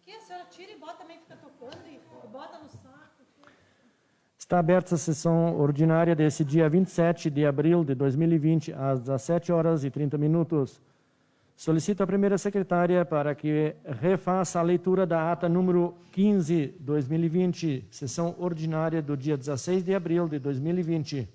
Que a senhora tira e bota também, fica tocando e bota no saco. Está aberta a sessão ordinária desse dia 27 de abril de 2020, às 17 horas e 30 minutos. Solicito a primeira secretária para que refaça a leitura da ata número 15, 2020, sessão ordinária do dia 16 de abril de 2020.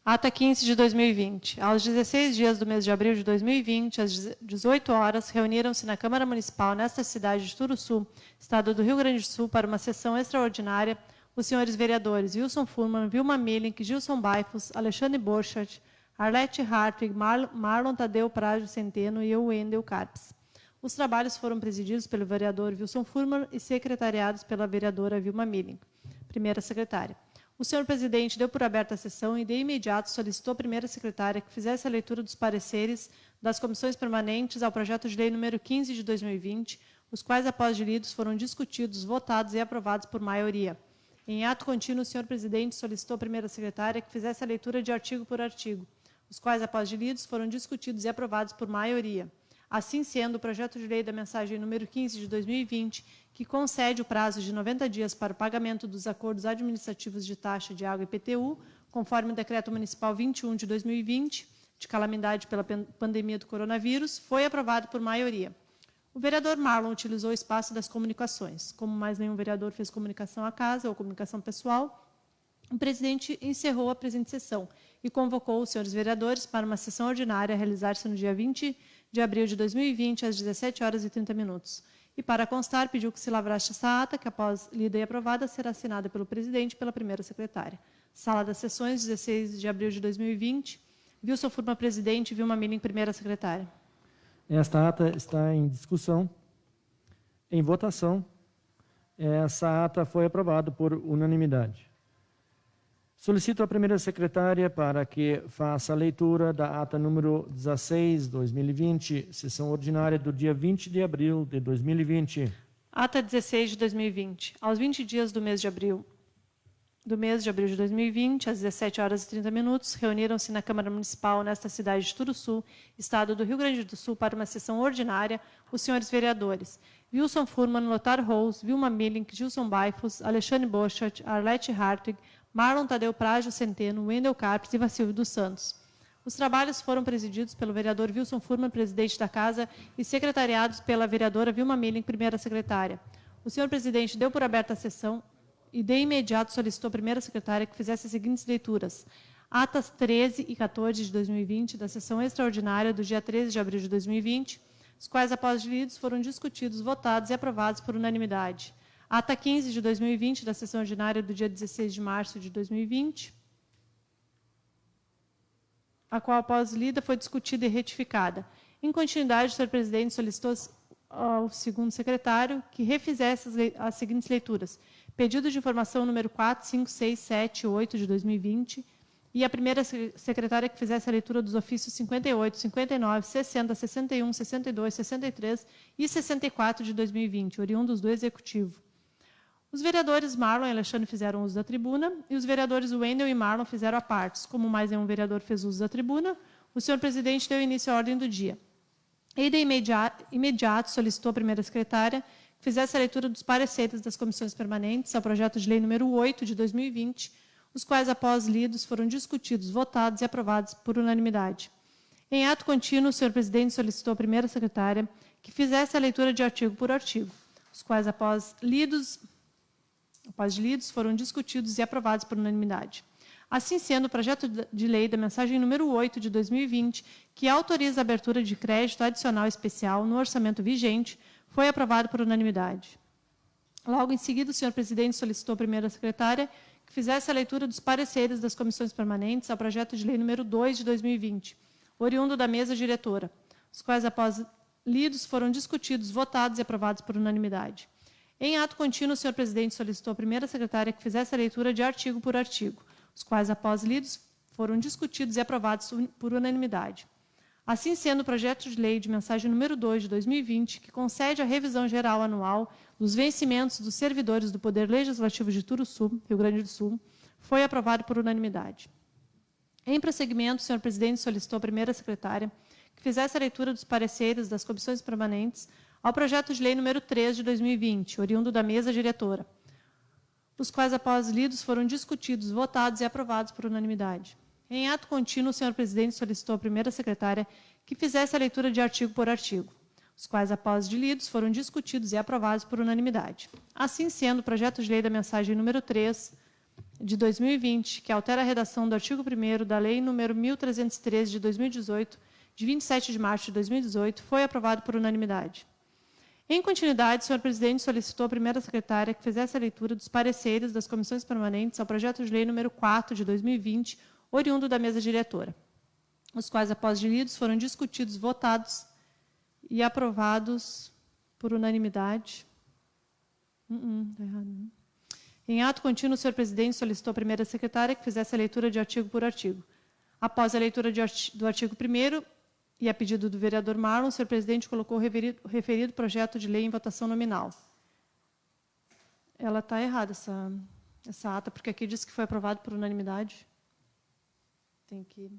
Ata 15 de 2020. Aos 16 dias do mês de abril de 2020, às 18 horas, reuniram-se na Câmara Municipal, nesta cidade de Turuçu, Estado do Rio Grande do Sul, para uma sessão extraordinária, os senhores vereadores Wilson Furman, Vilma Millink, Gilson Baifos, Alexandre Borchardt, Arlete Hartwig, Marlon Tadeu Prajo Centeno e eu, Wendel Carpes. Os trabalhos foram presididos pelo vereador Wilson Furman e secretariados pela vereadora Vilma Millink. Primeira secretária. O senhor presidente deu por aberta a sessão e de imediato solicitou à primeira secretária que fizesse a leitura dos pareceres das comissões permanentes ao projeto de lei número 15 de 2020, os quais, após lidos, foram discutidos, votados e aprovados por maioria. Em ato contínuo, o senhor presidente solicitou à primeira secretária que fizesse a leitura de artigo por artigo, os quais, após lidos, foram discutidos e aprovados por maioria. Assim sendo, o projeto de lei da mensagem número 15 de 2020, que concede o prazo de 90 dias para o pagamento dos acordos administrativos de taxa de água e IPTU, conforme o Decreto Municipal 21 de 2020, de calamidade pela pandemia do coronavírus, foi aprovado por maioria. O vereador Marlon utilizou o espaço das comunicações. Como mais nenhum vereador fez comunicação à casa ou comunicação pessoal, o presidente encerrou a presente sessão e convocou os senhores vereadores para uma sessão ordinária a realizar-se no dia 20 de abril de 2020, às 17 horas e 30 minutos. E, para constar, pediu que se lavrasse essa ata, que, após lida e aprovada, será assinada pelo presidente e pela primeira secretária. Sala das sessões, 16 de abril de 2020. Wilson Furman, presidente, Vilma Millink, primeira secretária. Esta ata está em discussão, em votação. Essa ata foi aprovada por unanimidade. Solicito à primeira secretária para que faça a leitura da ata número 16, 2020, sessão ordinária do dia 20 de abril de 2020. Ata 16 de 2020. Aos 20 dias do mês de abril de 2020, às 17 horas e 30 minutos, reuniram-se na Câmara Municipal, nesta cidade de Turuçu, Estado do Rio Grande do Sul, para uma sessão ordinária, os senhores vereadores Wilson Furman, Lothar Rous, Vilma Millink, Gilson Baifos, Alexandre Borchardt, Arlete Hartwig, Marlon Tadeu Prajo Centeno, Wendel Carpes e Vacilvio dos Santos. Os trabalhos foram presididos pelo vereador Wilson Furman, presidente da Casa, e secretariados pela vereadora Vilma Millink, primeira secretária. O senhor presidente deu por aberta a sessão e, de imediato, solicitou à primeira secretária que fizesse as seguintes leituras. Atas 13 e 14 de 2020, da sessão extraordinária do dia 13 de abril de 2020, os quais, após lidos, foram discutidos, votados e aprovados por unanimidade. Ata 15 de 2020, da sessão ordinária do dia 16 de março de 2020, a qual, após lida, foi discutida e retificada. Em continuidade, o senhor presidente solicitou ao segundo secretário que refizesse as seguintes leituras. Pedido de informação número 4, 5, 6, 7 e 8 de 2020, e a primeira secretária que fizesse a leitura dos ofícios 58, 59, 60, 61, 62, 63 e 64 de 2020, oriundos do Executivo. Os vereadores Marlon e Alexandre fizeram uso da tribuna e os vereadores Wendel e Marlon fizeram a partes. Como mais nenhum vereador fez uso da tribuna, o senhor presidente deu início à ordem do dia. E, de imediato, solicitou à primeira secretária que fizesse a leitura dos pareceres das comissões permanentes ao projeto de lei número 8 de 2020, os quais, após lidos, foram discutidos, votados e aprovados por unanimidade. Em ato contínuo, o senhor presidente solicitou à primeira secretária que fizesse a leitura de artigo por artigo, os quais, após lidos, foram discutidos e aprovados por unanimidade. Assim sendo, o projeto de lei da mensagem número 8 de 2020, que autoriza a abertura de crédito adicional especial no orçamento vigente, foi aprovado por unanimidade. Logo em seguida, o senhor presidente solicitou à primeira secretária que fizesse a leitura dos pareceres das comissões permanentes ao projeto de lei número 2 de 2020, oriundo da mesa diretora, os quais, após lidos, foram discutidos, votados e aprovados por unanimidade. Em ato contínuo, o senhor presidente solicitou à primeira secretária que fizesse a leitura de artigo por artigo, os quais, após lidos, foram discutidos e aprovados por unanimidade. Assim sendo, o projeto de lei de mensagem número 2 de 2020, que concede a revisão geral anual dos vencimentos dos servidores do Poder Legislativo de Turuçu, Rio Grande do Sul, foi aprovado por unanimidade. Em prosseguimento, o senhor presidente solicitou à primeira secretária que fizesse a leitura dos pareceres das comissões permanentes ao projeto de lei número 3 de 2020, oriundo da mesa diretora, os quais, após lidos, foram discutidos, votados e aprovados por unanimidade. Em ato contínuo, o senhor presidente solicitou à primeira secretária que fizesse a leitura de artigo por artigo, os quais, após lidos, foram discutidos e aprovados por unanimidade. Assim sendo, o projeto de lei da mensagem número 3 de 2020, que altera a redação do artigo 1º da lei número 1313 de 2018, de 27 de março de 2018, foi aprovado por unanimidade. Em continuidade, o senhor presidente solicitou à primeira secretária que fizesse a leitura dos pareceres das comissões permanentes ao projeto de lei número 4 de 2020, oriundo da mesa diretora, os quais, após lidos, foram discutidos, votados e aprovados por unanimidade. Está errado, né? Em ato contínuo, o senhor presidente solicitou à primeira secretária que fizesse a leitura de artigo por artigo. Após a leitura do artigo 1º, e a pedido do vereador Marlon, o senhor presidente colocou o referido projeto de lei em votação nominal. Ela está errada, essa ata, porque aqui diz que foi aprovado por unanimidade. Tem que...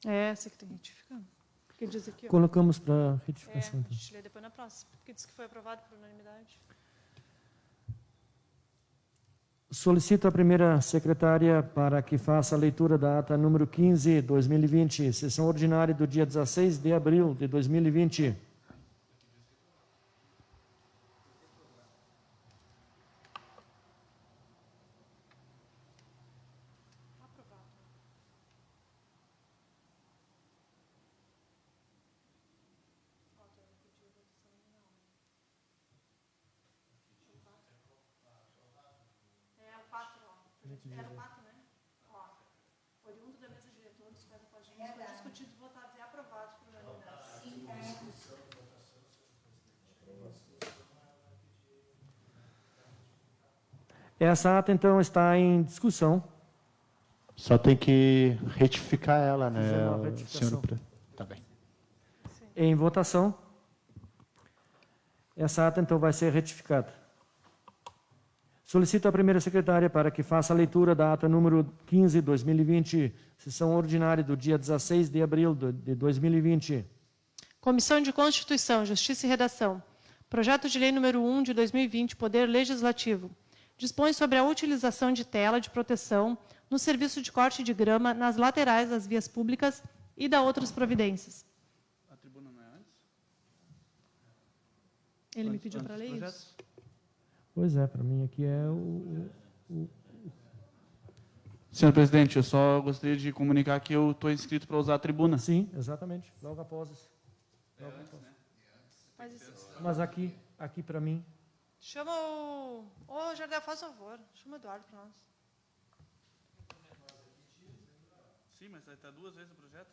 essa que tem que retificar. Porque diz aqui, ó. Colocamos para retificação. A gente lê depois na próxima, porque diz que foi aprovado por unanimidade. Solicito à primeira secretária para que faça a leitura da ata número 15, 2020, sessão ordinária do dia 16 de abril de 2020. Era o 4, né? Ó, oriundo da mesa diretora, dos quais após foram discutidos, votados e aprovados por unanimidade. Essa ata, então, está em discussão. Só tem que retificar ela, né, Fazer uma retificação. senhor? Tá bem. Em votação. Essa ata, então, vai ser retificada. Solicito à primeira secretária para que faça a leitura da ata número 15, 2020, sessão ordinária do dia 16 de abril de 2020. Comissão de Constituição, Justiça e Redação. Projeto de lei número 1 de 2020, Poder Legislativo. Dispõe sobre a utilização de tela de proteção no serviço de corte de grama nas laterais das vias públicas e da outras providências. A tribuna não é antes? Ele me pediu para ler isso. Pois é, para mim aqui é Senhor presidente, eu só gostaria de comunicar que eu estou inscrito para usar a tribuna. Sim, exatamente. Logo após isso. Mas aqui para mim... Chama o... Ô, Jardel, faz favor. Chama o Eduardo para nós. Sim, mas vai estar 2 vezes o projeto?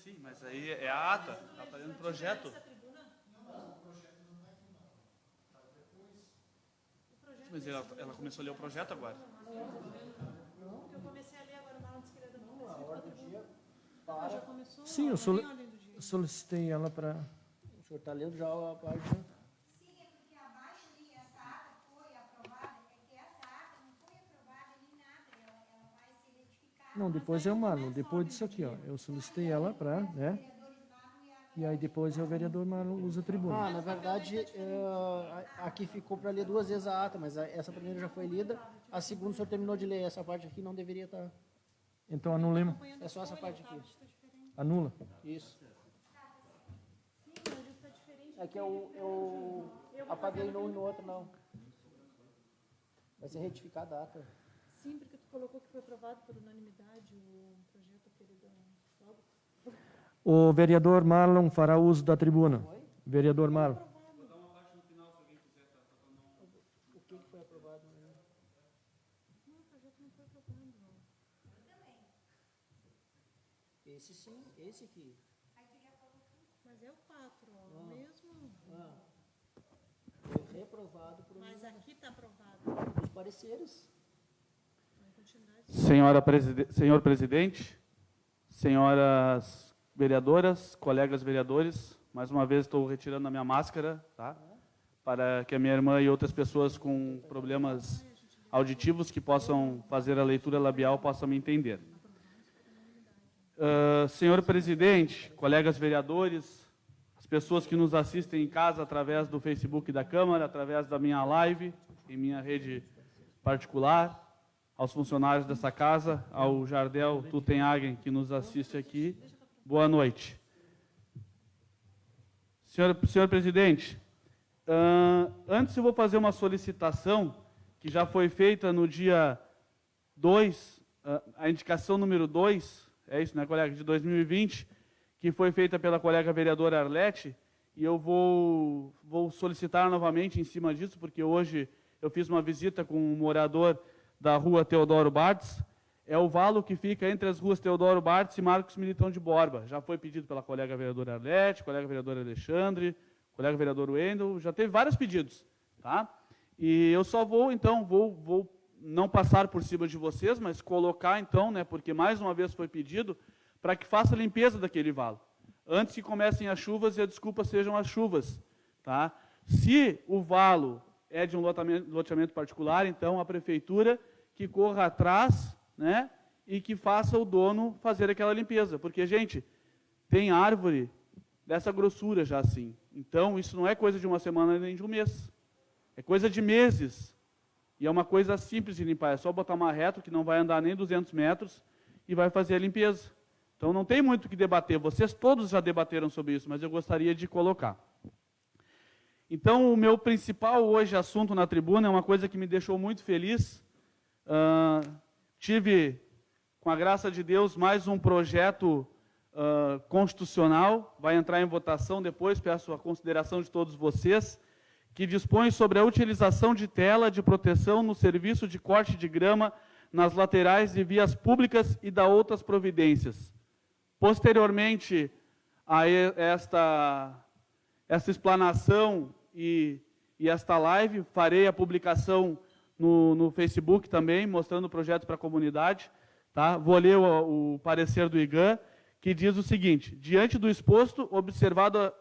Sim, mas aí é a ata. Está fazendo o projeto. Mas ela começou a ler o projeto agora. Eu comecei a ler agora, o Marlon disse que ele não já começou. Sim, eu solicitei ela para... O senhor está lendo já a parte... Sim, é porque abaixo ali, essa ata foi aprovada, é que essa ata não foi aprovada nem nada, ela vai ser retificada. Não, depois é o Marlon, depois disso aqui, ó. Eu solicitei ela para, né? E aí depois é o vereador Marlon usa a tribuna. na verdade, aqui ficou para ler 2 vezes a ata, mas essa primeira já foi lida, a segunda o senhor terminou de ler, essa parte aqui não deveria estar... Então anulemos. É só essa parte aqui. Anula. Isso. É que eu apaguei num e no outro, não. Vai ser retificada a ata. Sim, porque tu colocou que foi aprovado por unanimidade o projeto aquele da... O vereador Marlon fará uso da tribuna. Vereador Marlon. O que foi aprovado? Não, o projeto não foi aprovado. Esse sim, esse aqui. Mas é o 4, ó. Mesmo... Foi reprovado por Mas aqui está aprovado. os pareceres. Senhor presidente, senhoras vereadoras, colegas vereadores, mais uma vez estou retirando a minha máscara, tá? para que a minha irmã e outras pessoas com problemas auditivos que possam fazer a leitura labial possam me entender. Senhor presidente, colegas vereadores, as pessoas que nos assistem em casa através do Facebook da Câmara, através da minha live, em minha rede particular, aos funcionários dessa casa, ao Jardel Tutenhagen, que nos assiste aqui, boa noite. Senhor presidente, antes eu vou fazer uma solicitação que já foi feita no dia 2, a indicação número 2, é isso, né, colega, de 2020, que foi feita pela colega vereadora Arlete, e eu vou solicitar novamente em cima disso, porque hoje eu fiz uma visita com um morador da rua Teodoro Bartz, é o valo que fica entre as ruas Teodoro Bartz e Marcos Militão de Borba. Já foi pedido pela colega vereadora Arlete, colega vereador Alexandre, colega vereador Wendel, já teve vários pedidos, tá? E eu só vou, então, vou não passar por cima de vocês, mas colocar, então, né, porque mais uma vez foi pedido, para que faça a limpeza daquele valo. Antes que comecem as chuvas e a desculpa sejam as chuvas, tá? Se o valo é de um loteamento particular, então a prefeitura que corra atrás, né, e que faça o dono fazer aquela limpeza. Porque, gente, tem árvore dessa grossura já assim. Então, isso não é coisa de uma semana nem de um mês. É coisa de meses. E é uma coisa simples de limpar. É só botar uma reta que não vai andar nem 200 metros e vai fazer a limpeza. Então, não tem muito o que debater. Vocês todos já debateram sobre isso, mas eu gostaria de colocar. Então, o meu principal hoje assunto na tribuna é uma coisa que me deixou muito feliz. Tive, com a graça de Deus, mais um projeto constitucional, vai entrar em votação depois, peço a consideração de todos vocês, que dispõe sobre a utilização de tela de proteção no serviço de corte de grama nas laterais de vias públicas e da outras providências. Posteriormente a esta explanação e esta live, farei a publicação no Facebook também, mostrando o projeto para a comunidade. Tá? Vou ler o parecer do IGAN, que diz o seguinte: diante do exposto, observada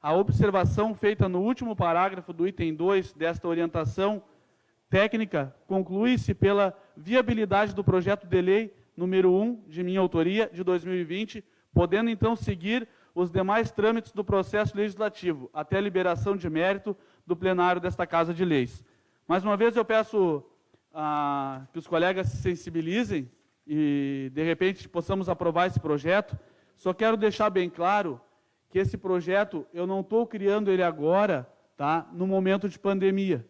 a observação feita no último parágrafo do item 2 desta orientação técnica, conclui-se pela viabilidade do projeto de lei número 1, de minha autoria, de 2020, podendo então seguir os demais trâmites do processo legislativo, até a liberação de mérito do plenário desta Casa de Leis. Mais uma vez eu peço que os colegas se sensibilizem e, de repente, possamos aprovar esse projeto. Só quero deixar bem claro que esse projeto, eu não estou criando ele agora, tá, no momento de pandemia.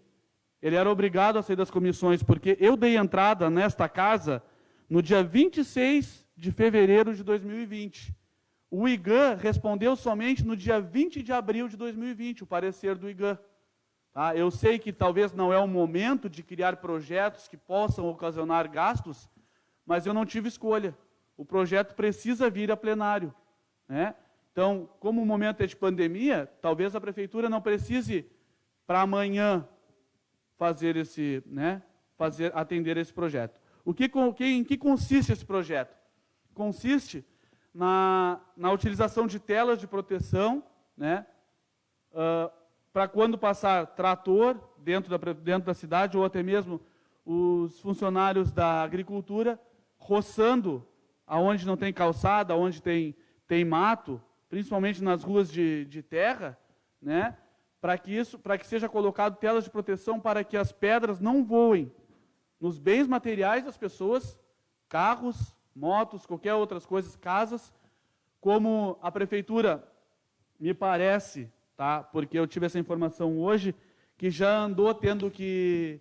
Ele era obrigado a sair das comissões, porque eu dei entrada nesta casa no dia 26 de fevereiro de 2020. O IGAN respondeu somente no dia 20 de abril de 2020, o parecer do IGAN. Tá? Eu sei que talvez não é o momento de criar projetos que possam ocasionar gastos, mas eu não tive escolha. O projeto precisa vir a plenário, né? Então, como o momento é de pandemia, talvez a prefeitura não precise, para amanhã, fazer esse, né, atender esse projeto. Em que consiste esse projeto? Consiste na utilização de telas de proteção, né, para quando passar trator dentro da cidade, ou até mesmo os funcionários da agricultura, roçando aonde não tem calçada, aonde tem mato, principalmente nas ruas de terra, né, para que seja colocado telas de proteção para que as pedras não voem nos bens materiais das pessoas, carros, motos, qualquer outras coisas, casas, como a prefeitura, me parece, tá, porque eu tive essa informação hoje, que já andou tendo que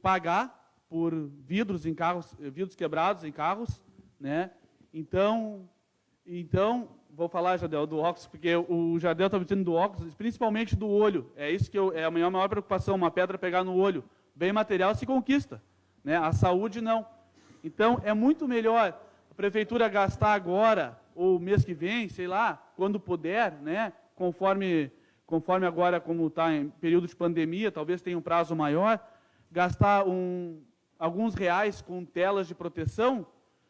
pagar por vidros em carros, vidros quebrados em carros, né? Então vou falar, Jardel, do óculos, porque o Jardel está dizendo do óculos, principalmente do olho. É isso que é a minha maior preocupação, uma pedra pegar no olho. Bem material se conquista, né? A saúde não. Então, é muito melhor a prefeitura gastar agora, ou mês que vem, sei lá, quando puder, né? Conforme agora, como está em período de pandemia, talvez tenha um prazo maior, gastar alguns reais com telas de proteção,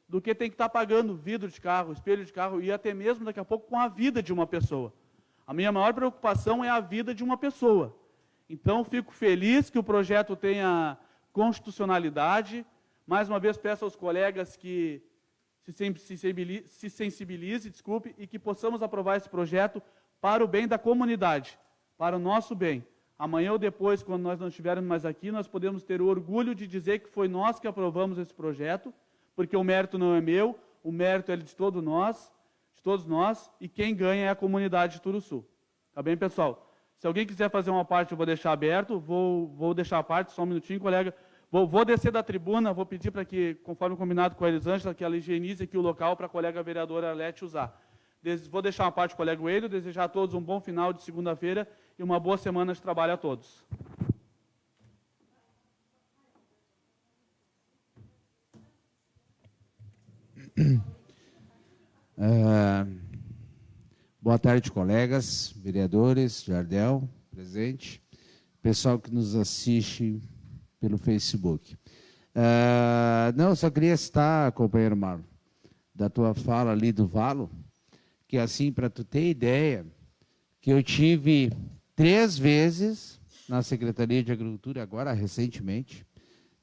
do que tem que estar pagando vidro de carro, espelho de carro, e até mesmo, daqui a pouco, com a vida de uma pessoa. A minha maior preocupação é a vida de uma pessoa. Então, fico feliz que o projeto tenha constitucionalidade. Mais uma vez, peço aos colegas que se sensibilizem, e que possamos aprovar esse projeto para o bem da comunidade, para o nosso bem. Amanhã ou depois, quando nós não estivermos mais aqui, nós podemos ter o orgulho de dizer que foi nós que aprovamos esse projeto, porque o mérito não é meu, o mérito é de todos nós, e quem ganha é a comunidade de Turuçu. Tá bem, pessoal? Se alguém quiser fazer uma parte, eu vou deixar aberto, vou deixar a parte, só um minutinho, colega. Vou descer da tribuna, vou pedir para que, conforme combinado com a Elisângela, que ela higienize aqui o local para a colega vereadora Arlete usar. Vou deixar uma parte para o colega Coelho, desejar a todos um bom final de segunda-feira e uma boa semana de trabalho a todos. Boa tarde, colegas, vereadores, Jardel, presente, pessoal que nos assiste pelo Facebook. Não, só queria citar, companheiro Marlon, da tua fala ali do Valo, que assim, para tu ter ideia, que eu tive 3 vezes na Secretaria de Agricultura, agora recentemente,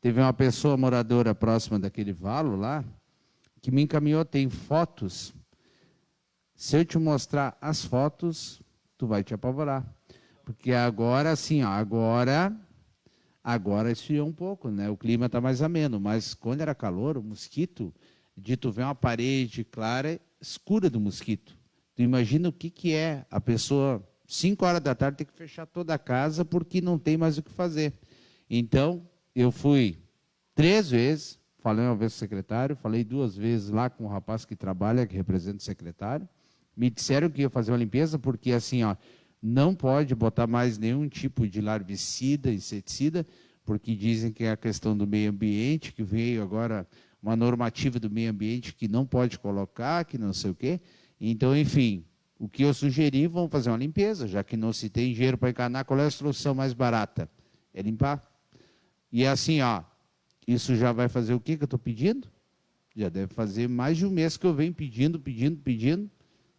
teve uma pessoa moradora próxima daquele Valo lá, que me encaminhou, tem fotos. Se eu te mostrar as fotos, tu vai te apavorar. Porque agora, assim, ó, agora esfriou um pouco, né? O clima está mais ameno, mas quando era calor, o mosquito, de tu ver uma parede clara, escura do mosquito. Tu imagina o que é a pessoa, 5 horas da tarde, ter que fechar toda a casa porque não tem mais o que fazer. Então, eu fui 3 vezes, falei uma vez com o secretário, falei 2 vezes lá com o rapaz que trabalha, que representa o secretário. Me disseram que ia fazer uma limpeza, porque assim, ó, não pode botar mais nenhum tipo de larvicida, inseticida, porque dizem que é a questão do meio ambiente, que veio agora uma normativa do meio ambiente que não pode colocar, que não sei o quê. Então, enfim, o que eu sugeri, vamos fazer uma limpeza, já que não se tem dinheiro para encanar, qual é a solução mais barata? É limpar. E assim, ó, isso já vai fazer o que eu estou pedindo? Já deve fazer mais de um mês que eu venho pedindo,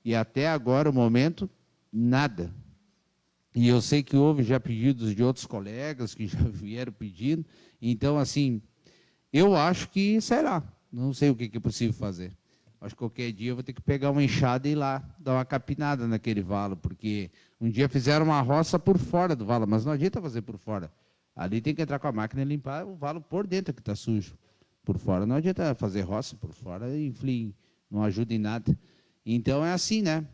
e até agora, o momento, nada. E eu sei que houve já pedidos de outros colegas que já vieram pedindo. Então, assim, eu acho que, sei lá, não sei o que é possível fazer. Acho que qualquer dia eu vou ter que pegar uma enxada e ir lá dar uma capinada naquele valo, porque um dia fizeram uma roça por fora do valo, mas não adianta fazer por fora. Ali tem que entrar com a máquina e limpar o valo por dentro que está sujo. Por fora não adianta fazer roça por fora, enfim, não ajuda em nada. Então é assim, né?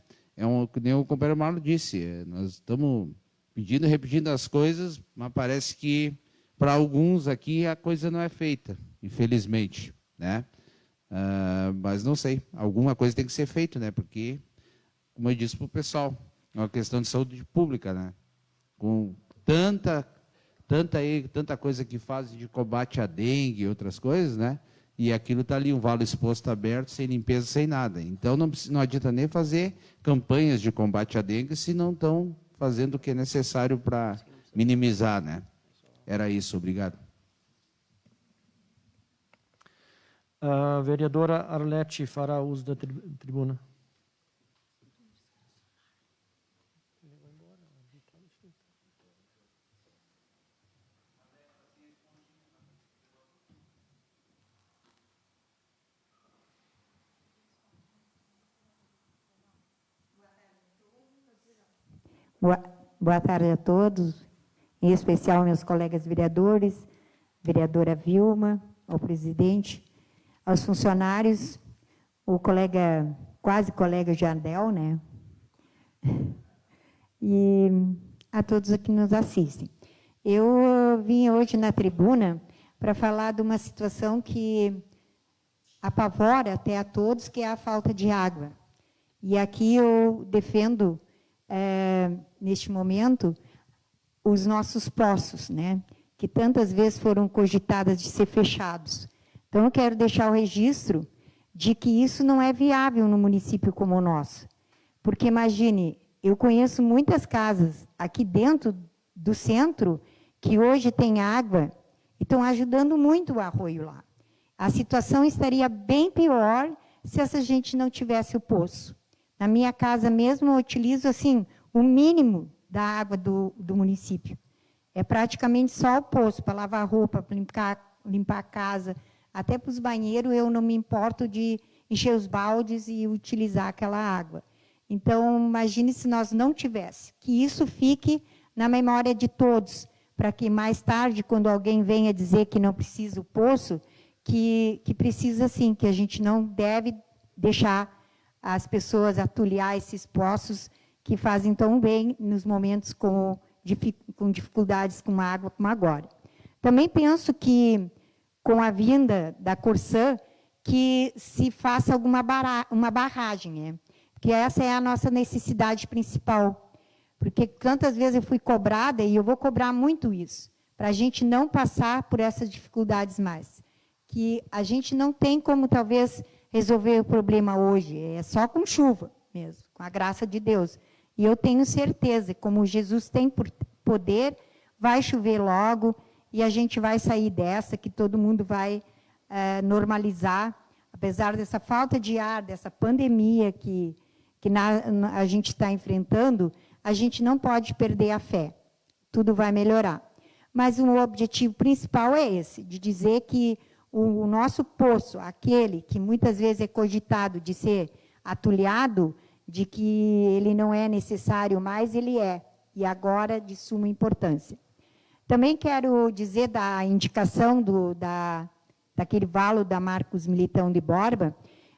Que nem o companheiro Marlon disse, nós estamos pedindo e repetindo as coisas, mas parece que para alguns aqui a coisa não é feita, infelizmente, né? Mas não sei, alguma coisa tem que ser feita, né? Porque, como eu disse para o pessoal, é uma questão de saúde pública, né? Com tanta coisa que fazem de combate à dengue e outras coisas, né? E aquilo está ali, um valo exposto aberto, sem limpeza, sem nada. Então, não adianta nem fazer campanhas de combate à dengue se não estão fazendo o que é necessário para minimizar, né? Era isso, obrigado. A vereadora Arlete fará uso da tribuna. Boa tarde a todos, em especial meus colegas vereadores, vereadora Vilma, ao presidente, aos funcionários, o colega, quase colega Jardel, né? E a todos que nos assistem. Eu vim hoje na tribuna para falar de uma situação que apavora até a todos, que é a falta de água. E aqui eu defendo, neste momento, os nossos poços, né? Que tantas vezes foram cogitadas de ser fechados. Então, eu quero deixar o registro de que isso não é viável no município como o nosso. Porque, imagine, eu conheço muitas casas aqui dentro do centro que hoje tem água e estão ajudando muito o arroio lá. A situação estaria bem pior se essa gente não tivesse o poço. Na minha casa mesmo, eu utilizo assim o mínimo da água do município. É praticamente só o poço para lavar roupa, para limpar a casa, até para os banheiros eu não me importo de encher os baldes e utilizar aquela água. Então, imagine se nós não tivéssemos. Que isso fique na memória de todos, para que mais tarde, quando alguém venha dizer que não precisa o poço, que precisa sim, que a gente não deve deixar as pessoas atulhar esses poços que fazem tão bem nos momentos com dificuldades com a água como agora. Também penso que, com a vinda da Corsã, que se faça uma barragem, né? Porque essa é a nossa necessidade principal. Porque tantas vezes eu fui cobrada, e eu vou cobrar muito isso, para a gente não passar por essas dificuldades mais. Que a gente não tem como, talvez, resolver o problema hoje, é só com chuva mesmo, com a graça de Deus. E eu tenho certeza, como Jesus tem poder, vai chover logo, e a gente vai sair dessa, que todo mundo vai normalizar, apesar dessa falta de ar, dessa pandemia que a gente está enfrentando, a gente não pode perder a fé. Tudo vai melhorar. Mas o objetivo principal é esse, de dizer que o nosso poço, aquele que muitas vezes é cogitado de ser atulhado, de que ele não é necessário mais, ele é, e agora de suma importância. Também quero dizer da indicação daquele valo da Marcos Militão de Borba.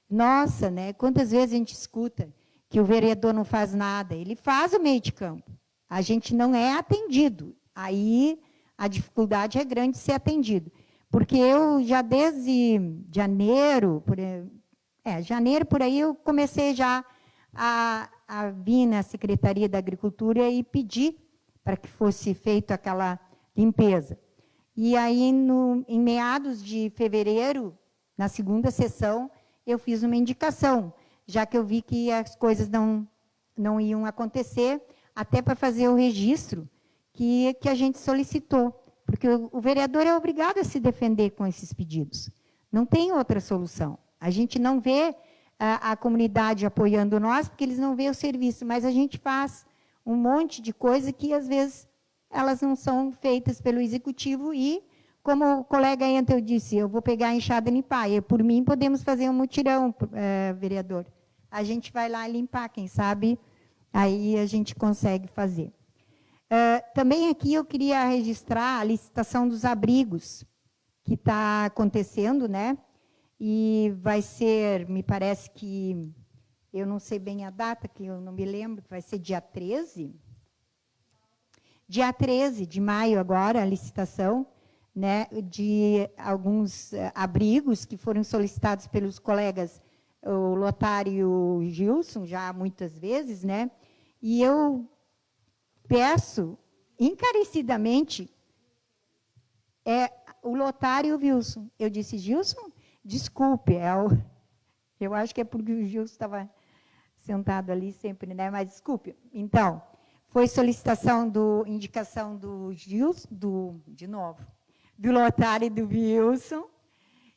Nossa, né, quantas vezes a gente escuta que o vereador não faz nada, ele faz o meio de campo, a gente não é atendido, aí a dificuldade é grande de ser atendido, porque eu já desde janeiro, por aí eu comecei já a vir na Secretaria da Agricultura e pedir para que fosse feita aquela limpeza. E aí, em meados de fevereiro, na segunda sessão, eu fiz uma indicação, já que eu vi que as coisas não iam acontecer, até para fazer o registro que a gente solicitou, porque o vereador é obrigado a se defender com esses pedidos. Não tem outra solução. A gente não vê a comunidade apoiando nós, porque eles não veem o serviço, mas a gente faz um monte de coisa que, às vezes, elas não são feitas pelo executivo e, como o colega Enter disse, eu vou pegar a enxada e limpar. E, por mim, podemos fazer um mutirão, vereador. A gente vai lá limpar, quem sabe, aí a gente consegue fazer. Também aqui eu queria registrar a licitação dos abrigos, que está acontecendo, né? E vai ser, me parece que, eu não sei bem a data, que eu não me lembro, vai ser dia 13? Dia 13 de maio agora, a licitação, né, de alguns abrigos que foram solicitados pelos colegas, o Lotário e o Gilson, já muitas vezes, né? E eu peço encarecidamente o Lotário e o Wilson. Eu disse, Gilson, desculpe, eu acho que é porque o Gilson estava sentado ali sempre, né? Mas desculpe. Então, foi indicação do Gilson, do Lotário e do Wilson,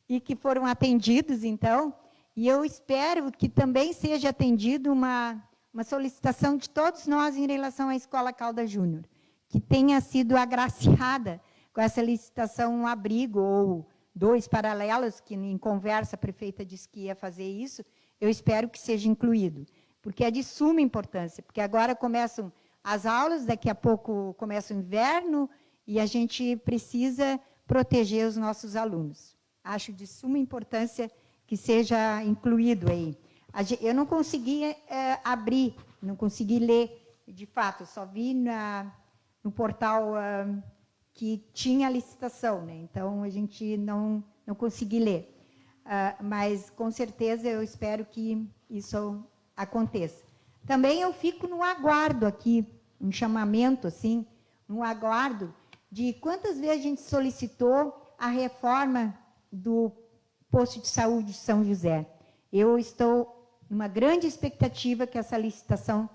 e que foram atendidos, então, e eu espero que também seja atendido uma solicitação de todos nós em relação à Escola Caldas Júnior, que tenha sido agraciada com essa licitação um abrigo ou 2 paralelos, que em conversa a prefeita disse que ia fazer isso, eu espero que seja incluído, porque é de suma importância, porque agora começam as aulas, daqui a pouco começa o inverno, e a gente precisa proteger os nossos alunos. Acho de suma importância que seja incluído aí. Eu não consegui abrir, não consegui ler, de fato, só vi no portal que tinha a licitação, né? Então, a gente não consegui ler. Mas, com certeza, eu espero que isso aconteça. Também eu fico no aguardo aqui, um chamamento, assim, no aguardo de quantas vezes a gente solicitou a reforma do posto de saúde de São José. Eu estou numa grande expectativa que essa licitação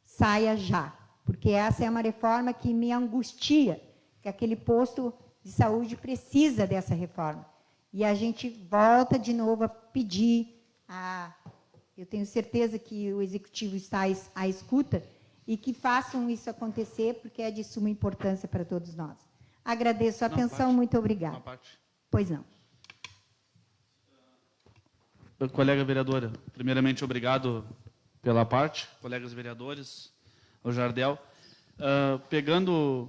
saia já, porque essa é uma reforma que me angustia, que aquele posto de saúde precisa dessa reforma. E a gente volta de novo a pedir, eu tenho certeza que o Executivo está à escuta, e que façam isso acontecer, porque é de suma importância para todos nós. Agradeço a atenção, muito obrigada. Pois não. Colega vereadora, primeiramente, obrigado pela parte, colegas vereadores, o Jardel. Pegando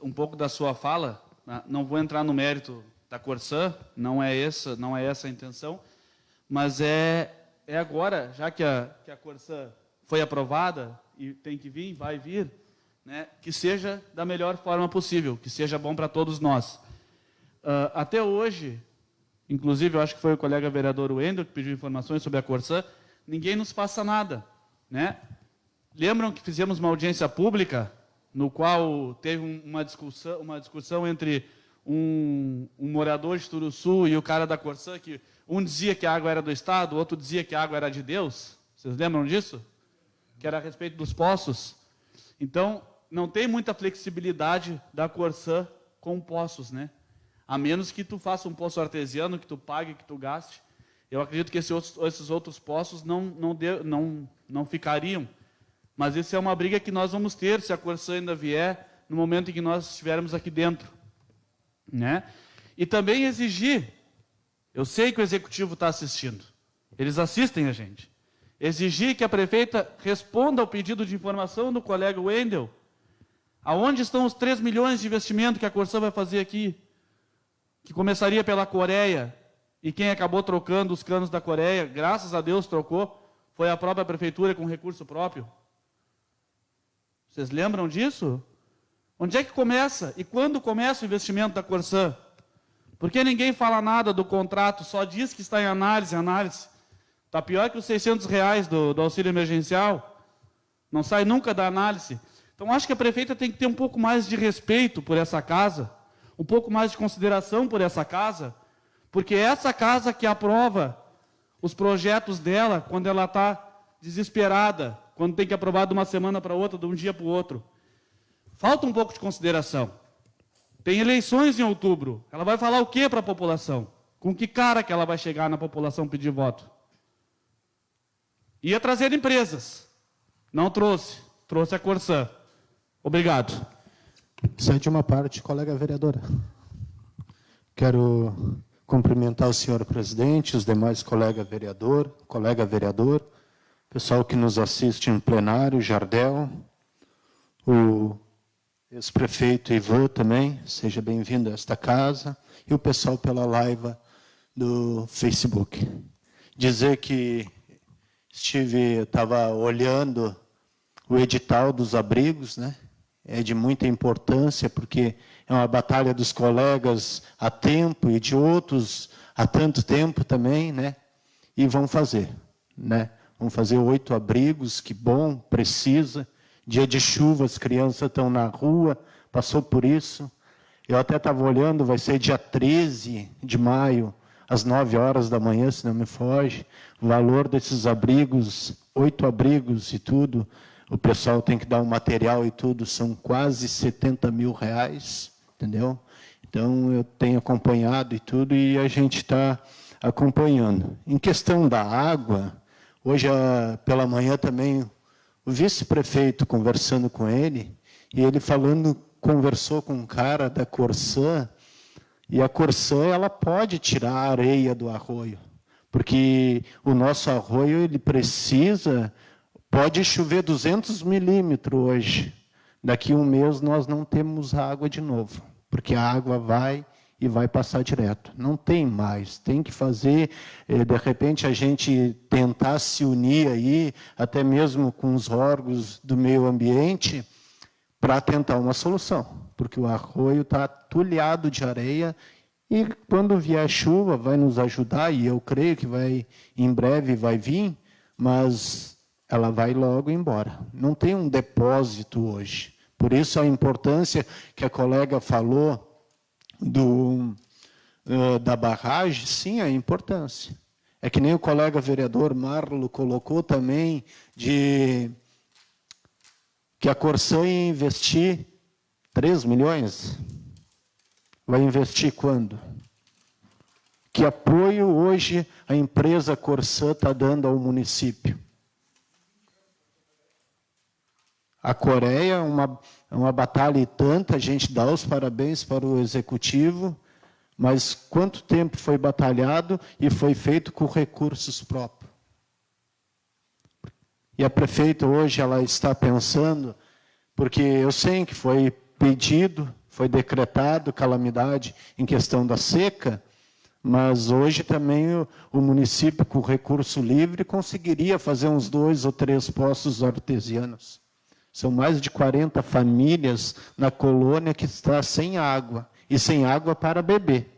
um pouco da sua fala, não vou entrar no mérito da Corsã, não é essa a intenção, mas é agora, já que a Corsã foi aprovada e tem que vir, vai vir, né, que seja da melhor forma possível, que seja bom para todos nós. Até hoje, inclusive, eu acho que foi o colega vereador Wendel que pediu informações sobre a Corsã, ninguém nos passa nada, né? Lembram que fizemos uma audiência pública, no qual teve uma discussão entre um morador de Turuçu e o cara da Corsã, que um dizia que a água era do Estado, o outro dizia que a água era de Deus? Vocês lembram disso? Que era a respeito dos poços. Então, não tem muita flexibilidade da Corsã com poços, né? A menos que tu faça um poço artesiano, que tu pague, que tu gaste. Eu acredito que esses outros poços não ficariam. Mas isso é uma briga que nós vamos ter, se a Corsã ainda vier, no momento em que nós estivermos aqui dentro, né? E também exigir, eu sei que o Executivo está assistindo, eles assistem a gente, exigir que a prefeita responda ao pedido de informação do colega Wendel, aonde estão os 3 milhões de investimento que a Corsã vai fazer aqui, que começaria pela Coreia, e quem acabou trocando os canos da Coreia, graças a Deus trocou, foi a própria prefeitura com recurso próprio. Vocês lembram disso? Onde é que começa? E quando começa o investimento da Corsã? Por que ninguém fala nada do contrato, só diz que está em análise? Está pior que os R$600 do auxílio emergencial. Não sai nunca da análise. Então, acho que a prefeita tem que ter um pouco mais de respeito por essa casa, um pouco mais de consideração por essa casa, porque é essa casa que aprova os projetos dela quando ela está desesperada, quando tem que aprovar de uma semana para outra, de um dia para o outro. Falta um pouco de consideração. Tem eleições em outubro. Ela vai falar o quê para a população? Com que cara que ela vai chegar na população pedir voto? Ia trazer empresas. Não trouxe. Trouxe a Corsã. Obrigado. Cede uma parte, colega vereadora. Quero cumprimentar o senhor presidente, os demais colega vereador, pessoal que nos assiste em plenário, Jardel, o ex-prefeito Ivan também, seja bem-vindo a esta casa, e o pessoal pela live do Facebook. Dizer que estava olhando o edital dos abrigos, né? É de muita importância, porque é uma batalha dos colegas há tempo e de outros há tanto tempo também, né? E vão fazer, né? Vão fazer 8 abrigos, que bom, precisa. Dia de chuva, as crianças estão na rua, passou por isso. Eu até estava olhando, vai ser dia 13 de maio, às 9 horas da manhã, se não me foge. O valor desses abrigos, 8 abrigos e tudo, o pessoal tem que dar um material e tudo, são quase R$70 mil, entendeu? Então, eu tenho acompanhado e tudo, e a gente está acompanhando. Em questão da água, hoje pela manhã também, o vice-prefeito conversando com ele, e ele conversou com um cara da Corsã, e a Corsã, ela pode tirar a areia do arroio, porque o nosso arroio, ele pode chover 200 milímetros hoje, daqui a um mês nós não temos água de novo, porque a água vai e vai passar direto. Não tem mais, tem que fazer, de repente, a gente tentar se unir aí, até mesmo com os órgãos do meio ambiente, para tentar uma solução, porque o arroio está atulhado de areia e quando vier chuva vai nos ajudar, e eu creio que em breve vai vir, mas ela vai logo embora. Não tem um depósito hoje. Por isso a importância que a colega falou da barragem, sim, a importância. É que nem o colega vereador Marlo colocou também, que a Corsã ia investir 3 milhões. Vai investir quando? Que apoio hoje a empresa Corsã está dando ao município? A Coreia é uma batalha e tanta, a gente dá os parabéns para o executivo, mas quanto tempo foi batalhado e foi feito com recursos próprios? E a prefeita hoje ela está pensando, porque eu sei que foi pedido, foi decretado calamidade em questão da seca, mas hoje também o município, com recurso livre, conseguiria fazer uns 2 ou 3 poços artesianos. São mais de 40 famílias na colônia que está sem água, e sem água para beber.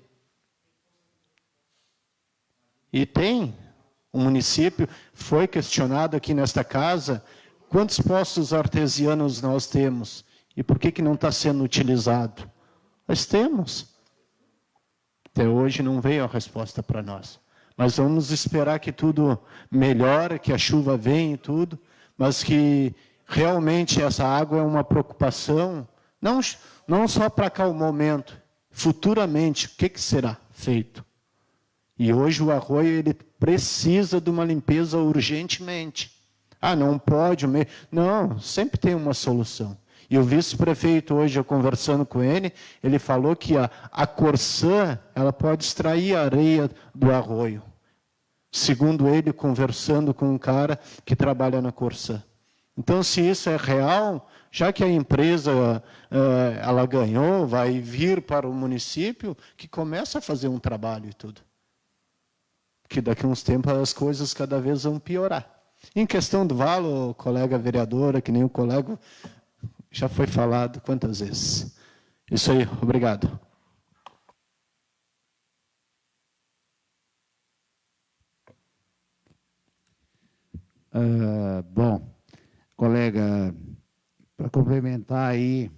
E o município foi questionado aqui nesta casa, quantos poços artesianos nós temos? E por que não está sendo utilizado? Nós temos. Até hoje não veio a resposta para nós. Mas vamos esperar que tudo melhore, que a chuva venha e tudo, mas que realmente essa água é uma preocupação, não só para cá o momento, futuramente, o que será feito? E hoje o arroio ele precisa de uma limpeza urgentemente. Não pode, não, sempre tem uma solução. E o vice-prefeito, hoje, eu conversando com ele, ele falou que a Corsã, ela pode extrair a areia do arroio. Segundo ele, conversando com um cara que trabalha na Corsã. Então, se isso é real, já que a empresa ela ganhou, vai vir para o município, que começa a fazer um trabalho e tudo. Porque daqui a uns tempos as coisas cada vez vão piorar. Em questão do valo, colega vereadora, que nem o colega... Já foi falado quantas vezes? Isso aí, obrigado. Bom, colega, para complementar aí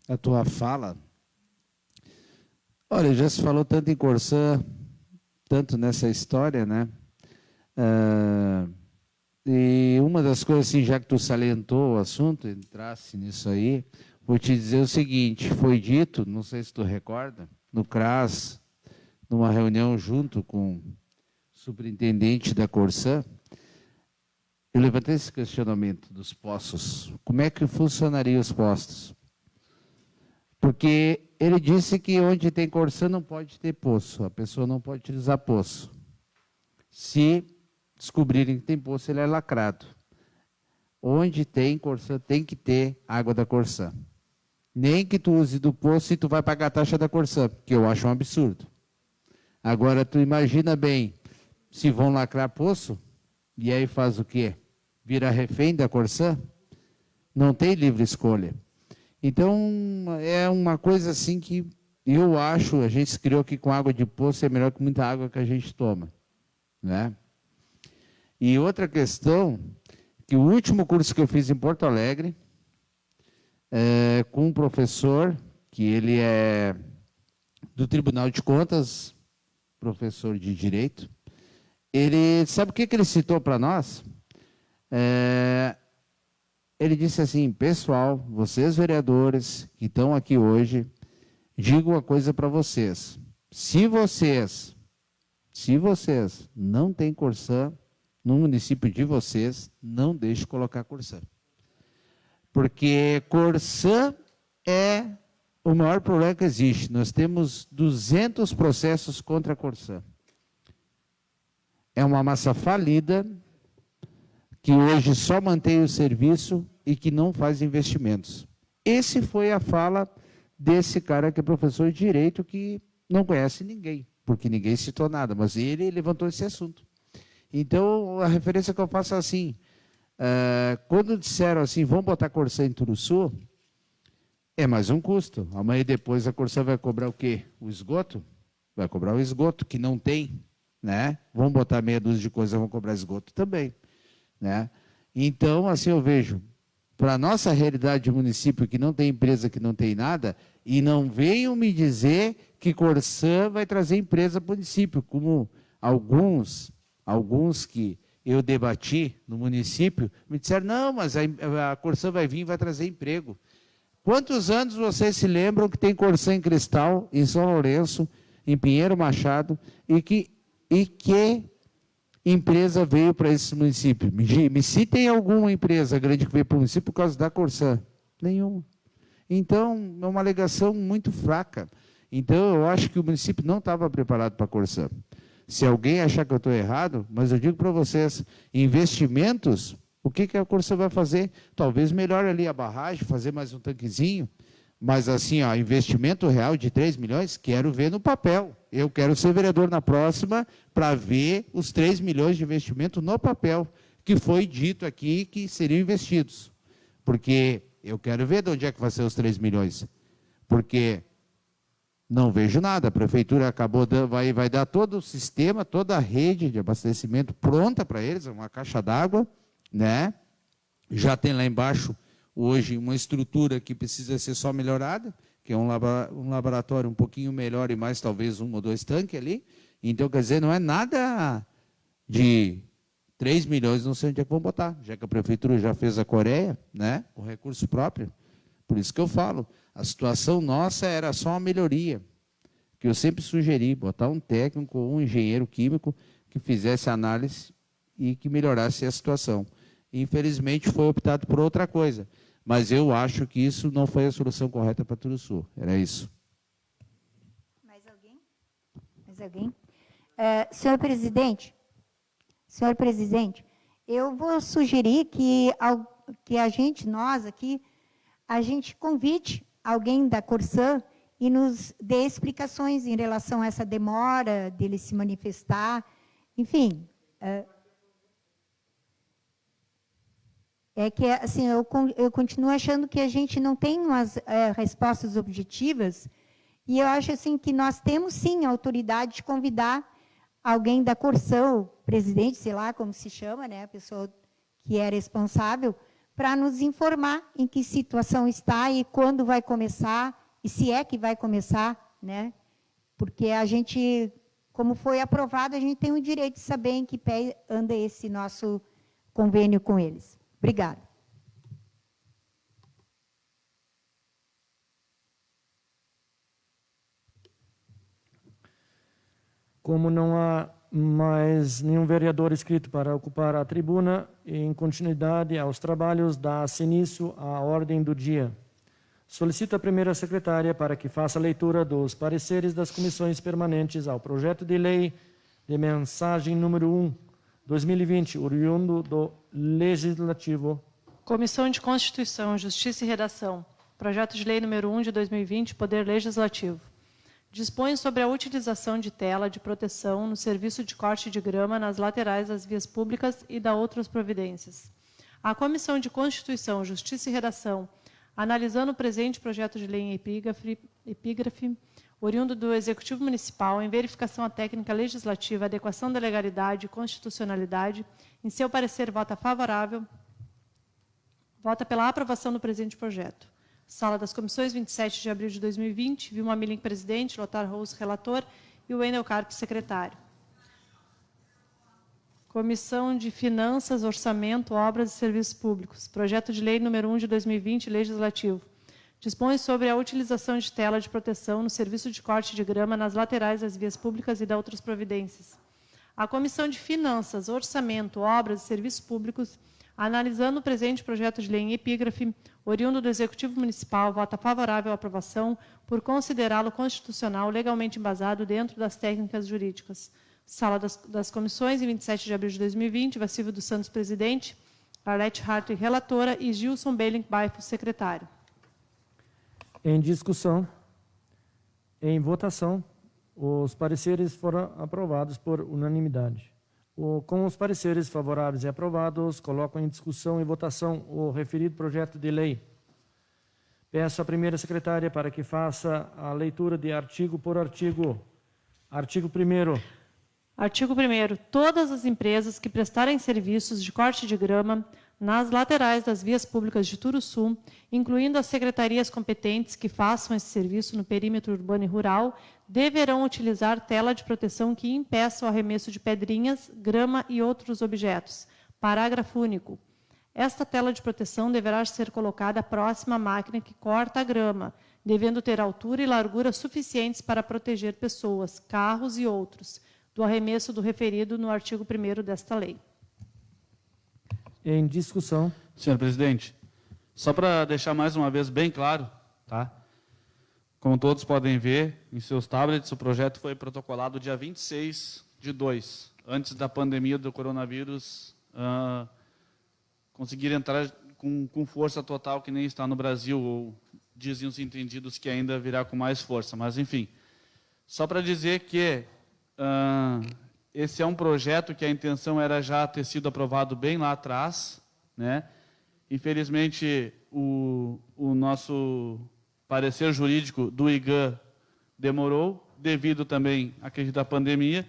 a tua fala, olha, já se falou tanto em Corsã, tanto nessa história, né? E uma das coisas, assim, já que tu salientou o assunto, entrasse nisso aí, vou te dizer o seguinte, foi dito, não sei se tu recorda, no CRAS, numa reunião junto com o superintendente da Corsã, eu levantei esse questionamento dos poços. Como é que funcionariam os poços? Porque ele disse que onde tem Corsã não pode ter poço, a pessoa não pode utilizar poço. Se descobrirem que tem poço, ele é lacrado. Onde tem Corsã, tem que ter água da Corsã. Nem que tu use do poço e tu vai pagar a taxa da Corsã, que eu acho um absurdo. Agora, tu imagina bem, se vão lacrar poço, e aí faz o quê? Vira refém da Corsã? Não tem livre escolha. Então, é uma coisa assim que eu acho, a gente se criou aqui com água de poço, é melhor que muita água que a gente toma, né? E outra questão, que o último curso que eu fiz em Porto Alegre, com um professor, que ele é do Tribunal de Contas, professor de Direito, ele, sabe o que ele citou para nós? Ele disse assim, pessoal, vocês vereadores que estão aqui hoje, digo uma coisa para vocês, se vocês não têm Corsã, no município de vocês, não deixe colocar Corsã. Porque Corsã é o maior problema que existe. Nós temos 200 processos contra a Corsã. É uma massa falida, que hoje só mantém o serviço e que não faz investimentos. Essa foi a fala desse cara que é professor de Direito, que não conhece ninguém, porque ninguém citou nada, mas ele levantou esse assunto. Então, a referência que eu faço é assim, quando disseram assim, vamos botar Corsã em Turuçu, é mais um custo. Amanhã depois a Corsã vai cobrar o quê? O esgoto? Vai cobrar o esgoto, que não tem, né? Vamos botar meia dúzia de coisas, vão cobrar esgoto também, né? Então, assim eu vejo, para a nossa realidade de município, que não tem empresa, que não tem nada, e não venham me dizer que Corsã vai trazer empresa para o município, como alguns que eu debati no município, me disseram, não, mas a Corsã vai vir e vai trazer emprego. Quantos anos vocês se lembram que tem Corsã em Cristal, em São Lourenço, em Pinheiro Machado, e que empresa veio para esse município? Me citem alguma empresa grande que veio para o município por causa da Corsã. Nenhuma. Então, é uma alegação muito fraca. Então, eu acho que o município não estava preparado para a Corsã. Se alguém achar que eu estou errado, mas eu digo para vocês, investimentos, o que a Corsã vai fazer? Talvez melhore ali a barragem, fazer mais um tanquezinho, mas assim, ó, investimento real de 3 milhões, quero ver no papel. Eu quero ser vereador na próxima para ver os 3 milhões de investimento no papel, que foi dito aqui que seriam investidos. Porque eu quero ver de onde é que vai ser os 3 milhões. Porque não vejo nada. A prefeitura acabou vai dar todo o sistema, toda a rede de abastecimento pronta para eles, uma caixa d'água, né? Já tem lá embaixo hoje uma estrutura que precisa ser só melhorada, que é um laboratório um pouquinho melhor e mais talvez 1 ou 2 tanques ali. Então, quer dizer, não é nada de 3 milhões, não sei onde é que vão botar, já que a prefeitura já fez a Coreia, né, com recurso próprio. Por isso que eu falo, a situação nossa era só uma melhoria, que eu sempre sugeri, botar um técnico ou um engenheiro químico que fizesse análise e que melhorasse a situação. Infelizmente, foi optado por outra coisa, mas eu acho que isso não foi a solução correta para Turuçu. Era isso. Mais alguém? Mais alguém? Senhor presidente, eu vou sugerir que a gente, nós aqui, a gente convide alguém da Corsã e nos dê explicações em relação a essa demora dele se manifestar. Enfim, é que assim, eu continuo achando que a gente não tem umas respostas objetivas, e eu acho assim que nós temos sim a autoridade de convidar alguém da Corsã, o presidente, sei lá como se chama, né, a pessoa que é responsável, para nos informar em que situação está e quando vai começar, e se é que vai começar, né? Porque a gente, como foi aprovado, a gente tem o direito de saber em que pé anda esse nosso convênio com eles. Obrigada. Como não há mais nenhum vereador inscrito para ocupar a tribuna, em continuidade aos trabalhos, dá-se início à ordem do dia. Solicito a primeira secretária para que faça a leitura dos pareceres das comissões permanentes ao projeto de lei de mensagem número 1, 2020, oriundo do Legislativo. Comissão de Constituição, Justiça e Redação. Projeto de Lei número 1 de 2020, Poder Legislativo. Dispõe sobre a utilização de tela de proteção no serviço de corte de grama nas laterais das vias públicas e da outras providências. A Comissão de Constituição, Justiça e Redação, analisando o presente projeto de lei em epígrafe, oriundo do Executivo Municipal, em verificação à técnica legislativa, adequação da legalidade e constitucionalidade, em seu parecer vota favorável, vota pela aprovação do presente projeto. Sala das Comissões, 27 de abril de 2020, Vilma Milling, presidente, Lothar Rous, relator, e o Wendel Carpe, secretário. Comissão de Finanças, Orçamento, Obras e Serviços Públicos. Projeto de Lei número 1 de 2020, Legislativo. Dispõe sobre a utilização de tela de proteção no serviço de corte de grama nas laterais das vias públicas e da outras providências. A Comissão de Finanças, Orçamento, Obras e Serviços Públicos, analisando o presente projeto de lei em epígrafe, oriundo do Executivo Municipal, vota favorável à aprovação por considerá-lo constitucional, legalmente embasado dentro das técnicas jurídicas. Sala das Comissões, em 27 de abril de 2020, Vacível dos Santos, presidente, Arlete Hartley, relatora, e Gilson Beiling Baifo, secretário. Em discussão, em votação, os pareceres foram aprovados por unanimidade. Com os pareceres favoráveis e aprovados, coloco em discussão e votação o referido projeto de lei. Peço à primeira secretária para que faça a leitura de artigo por artigo. Artigo 1º. Artigo 1º. Todas as empresas que prestarem serviços de corte de grama nas laterais das vias públicas de Turuçu, incluindo as secretarias competentes que façam esse serviço no perímetro urbano e rural, deverão utilizar tela de proteção que impeça o arremesso de pedrinhas, grama e outros objetos. Parágrafo único. Esta tela de proteção deverá ser colocada próxima à máquina que corta a grama, devendo ter altura e largura suficientes para proteger pessoas, carros e outros, do arremesso do referido no artigo 1º desta lei. Em discussão. Senhor presidente, só para deixar mais uma vez bem claro, tá? Como todos podem ver em seus tablets, o projeto foi protocolado dia 26/2, antes da pandemia do coronavírus conseguir entrar com força total, que nem está no Brasil, ou dizem os entendidos que ainda virá com mais força. Mas, enfim, só para dizer que esse é um projeto que a intenção era já ter sido aprovado bem lá atrás, né? Infelizmente, o nosso parecer jurídico do IGAN demorou, devido também à crise da pandemia,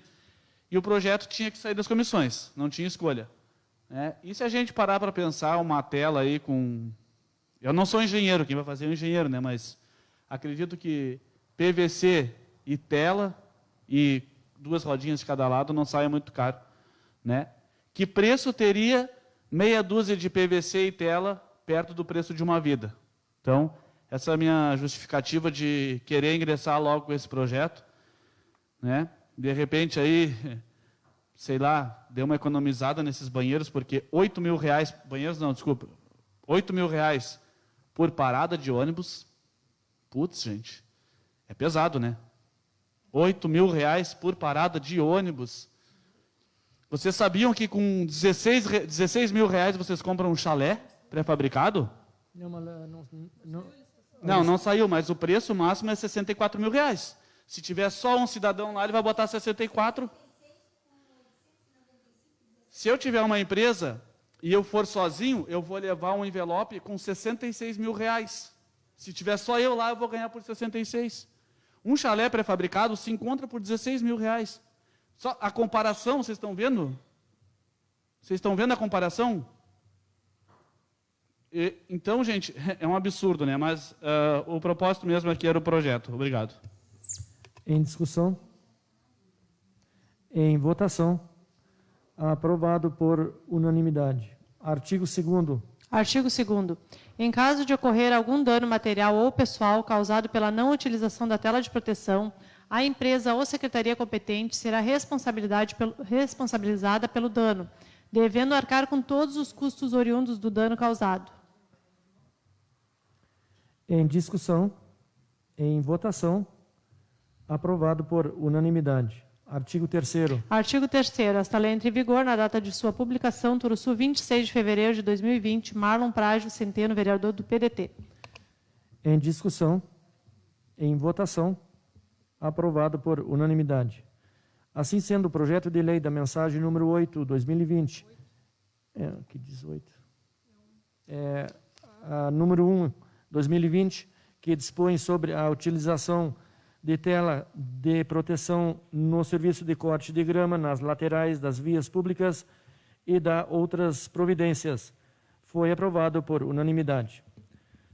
e o projeto tinha que sair das comissões, não tinha escolha. Né? E se a gente parar para pensar uma tela aí com... Eu não sou engenheiro, quem vai fazer é o engenheiro, né? Mas acredito que PVC e tela e 2 rodinhas de cada lado não saia muito caro. Né? Que preço teria meia dúzia de PVC e tela perto do preço de uma vida? Então, essa é a minha justificativa de querer ingressar logo com esse projeto. Né? De repente, aí, sei lá, deu uma economizada nesses banheiros, porque R$8.000, banheiros não, desculpa, R$8.000 por parada de ônibus. Putz, gente, é pesado, né? R$8.000 por parada de ônibus. Vocês sabiam que com 16 mil reais vocês compram um chalé pré-fabricado? Não saiu, mas o preço máximo é R$64 mil. Se tiver só um cidadão lá, ele vai botar 64. Se eu tiver uma empresa e eu for sozinho, eu vou levar um envelope com 66 mil reais. Se tiver só eu lá, eu vou ganhar por 66. Um chalé pré-fabricado se encontra por 16 mil reais. Só a comparação, vocês estão vendo? Vocês estão vendo a comparação? Então, gente, é um absurdo, né? Mas o propósito mesmo aqui era o projeto. Obrigado. Em discussão. Em votação. Aprovado por unanimidade. Artigo 2º. Artigo 2º. Em caso de ocorrer algum dano material ou pessoal causado pela não utilização da tela de proteção, a empresa ou secretaria competente será responsabilizada pelo dano, devendo arcar com todos os custos oriundos do dano causado. Em discussão. Em votação. Aprovado por unanimidade. Artigo 3º. Artigo 3º. Esta lei entra em vigor na data de sua publicação, Turuçu, 26 de fevereiro de 2020. Marlon Prágio Centeno, vereador do PDT. Em discussão. Em votação. Aprovado por unanimidade. Assim sendo, o projeto de lei da mensagem número 8, 2020. Que 18. A número 1, 2020, que dispõe sobre a utilização de tela de proteção no serviço de corte de grama nas laterais das vias públicas e da outras providências. Foi aprovado por unanimidade.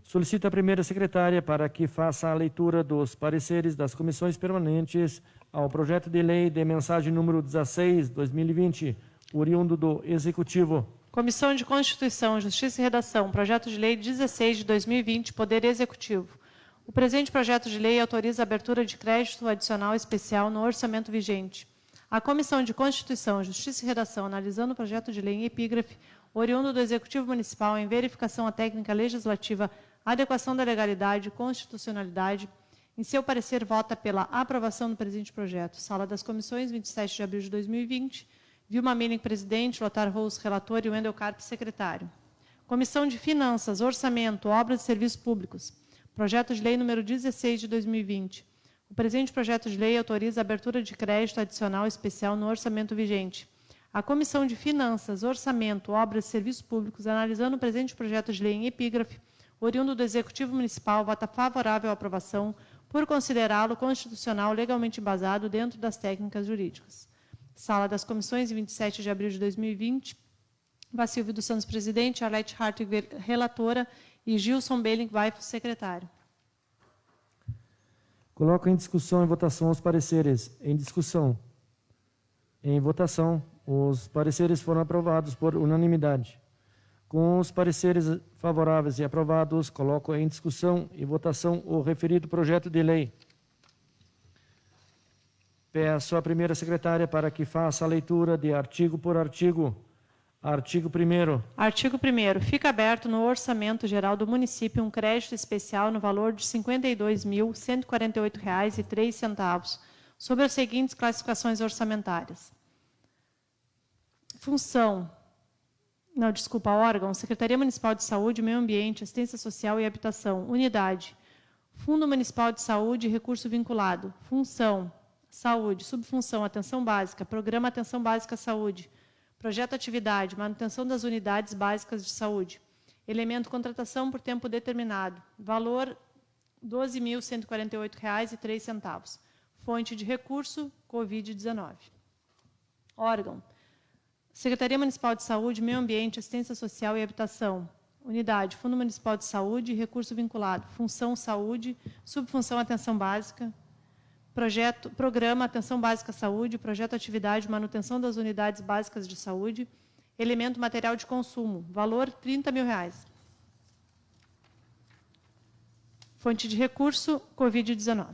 Solicito a primeira secretária para que faça a leitura dos pareceres das comissões permanentes ao projeto de lei de mensagem número 16, 2020, oriundo do Executivo. Comissão de Constituição, Justiça e Redação, projeto de lei 16 de 2020, Poder Executivo. O presente projeto de lei autoriza a abertura de crédito adicional especial no orçamento vigente. A Comissão de Constituição, Justiça e Redação, analisando o projeto de lei em epígrafe, oriundo do Executivo Municipal, em verificação à técnica legislativa, adequação da legalidade e constitucionalidade, em seu parecer, vota pela aprovação do presente projeto. Sala das Comissões, 27 de abril de 2020. Vilma Milling, presidente, Lothar Rous, relator, e Wendel Carpe, secretário. Comissão de Finanças, Orçamento, Obras e Serviços Públicos. Projeto de lei número 16 de 2020. O presente projeto de lei autoriza a abertura de crédito adicional especial no orçamento vigente. A Comissão de Finanças, Orçamento, Obras e Serviços Públicos, analisando o presente projeto de lei em epígrafe, oriundo do Executivo Municipal, vota favorável à aprovação por considerá-lo constitucional legalmente embasado dentro das técnicas jurídicas. Sala das Comissões, 27 de abril de 2020. Vacilvio dos Santos, presidente, Arlete Hartwig, relatora, e Gilson Belling Weifel, secretário. Coloco em discussão e votação os pareceres. Em discussão. Em votação. Os pareceres foram aprovados por unanimidade. Com os pareceres favoráveis e aprovados, coloco em discussão e votação o referido projeto de lei. Peço à primeira secretária para que faça a leitura de artigo por artigo. Artigo 1º. Artigo 1º. Fica aberto no Orçamento Geral do Município um crédito especial no valor de R$ 52.148,03 sobre as seguintes classificações orçamentárias. Órgão, Secretaria Municipal de Saúde, Meio Ambiente, Assistência Social e Habitação. Unidade, Fundo Municipal de Saúde e Recurso Vinculado. Função, Saúde. Subfunção, Atenção Básica. Programa Atenção Básica Saúde. Projeto Atividade, manutenção das unidades básicas de saúde. Elemento, contratação por tempo determinado. Valor, R$ 12.148,03. Fonte de recurso, Covid-19. Órgão, Secretaria Municipal de Saúde, Meio Ambiente, Assistência Social e Habitação. Unidade, Fundo Municipal de Saúde e Recurso Vinculado. Função, Saúde. Subfunção, Atenção Básica. Programa Atenção Básica Saúde, Projeto Atividade, manutenção das unidades básicas de saúde, elemento material de consumo, valor R$ 30.000. Fonte de recurso, Covid-19.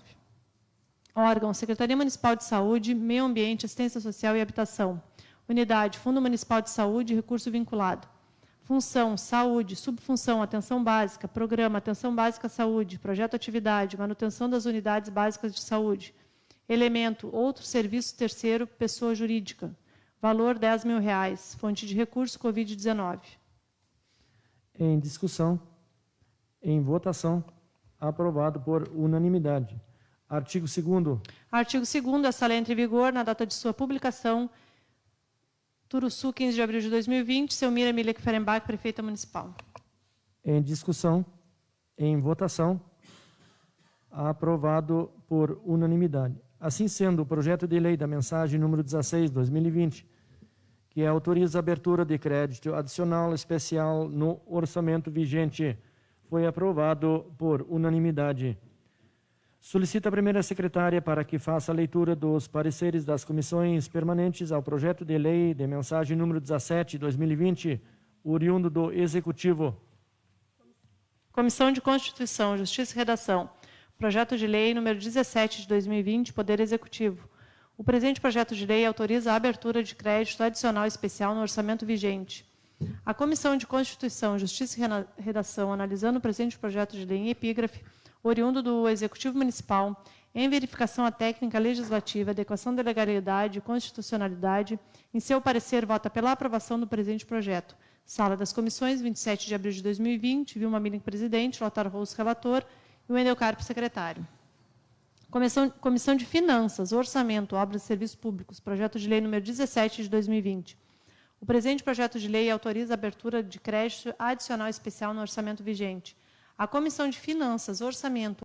Órgão, Secretaria Municipal de Saúde, Meio Ambiente, Assistência Social e Habitação. Unidade, Fundo Municipal de Saúde e Recurso Vinculado. Função, Saúde. Subfunção, Atenção Básica. Programa, Atenção Básica Saúde. Projeto Atividade, manutenção das unidades básicas de saúde. Elemento, outro serviço terceiro, pessoa jurídica. Valor, R$ 10.000. Fonte de recurso, Covid-19. Em discussão. Em votação. Aprovado por unanimidade. Artigo 2º. Artigo 2º. Essa lei entra em vigor na data de sua publicação. Turuçu, 15 de abril de 2020. Selmira Emília Ferenbach, prefeita municipal. Em discussão, em votação, aprovado por unanimidade. Assim sendo, o projeto de lei da mensagem número 16/2020, que autoriza a abertura de crédito adicional especial no orçamento vigente, foi aprovado por unanimidade. Solicito a primeira secretária para que faça a leitura dos pareceres das comissões permanentes ao projeto de lei de mensagem número 17/2020, oriundo do Executivo. Comissão de Constituição, Justiça e Redação. Projeto de lei número 17 de 2020, Poder Executivo. O presente projeto de lei autoriza a abertura de crédito adicional especial no orçamento vigente. A Comissão de Constituição, Justiça e Redação, analisando o presente projeto de lei em epígrafe, oriundo do Executivo Municipal, em verificação à técnica legislativa, adequação da legalidade e constitucionalidade, em seu parecer, vota pela aprovação do presente projeto. Sala das Comissões, 27 de abril de 2020, Vilma Milling, presidente, Lothar Rousse, relator, e Wendel Carpe, secretário. Comissão de Finanças, Orçamento, Obras e Serviços Públicos, projeto de lei número 17 de 2020. O presente projeto de lei autoriza a abertura de crédito adicional especial no orçamento vigente. A Comissão de Finanças, Orçamento,